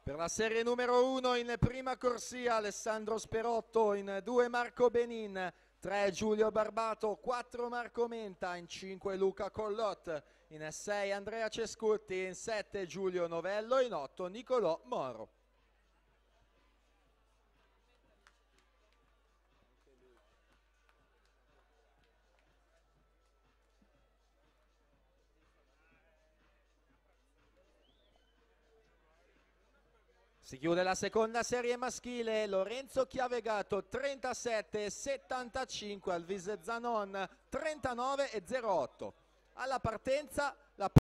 Per la serie numero 1 in prima corsia Alessandro Sperotto, in 2 Marco Benin, 3 Giulio Barbato, 4 Marco Menta, in 5 Luca Collot, in 6 Andrea Cescutti, in 7 Giulio Novello, in 8 Nicolò Moro. Si chiude la seconda serie maschile, Lorenzo Chiavegato 37,75, Alvise Zanon 39,08. Alla partenza la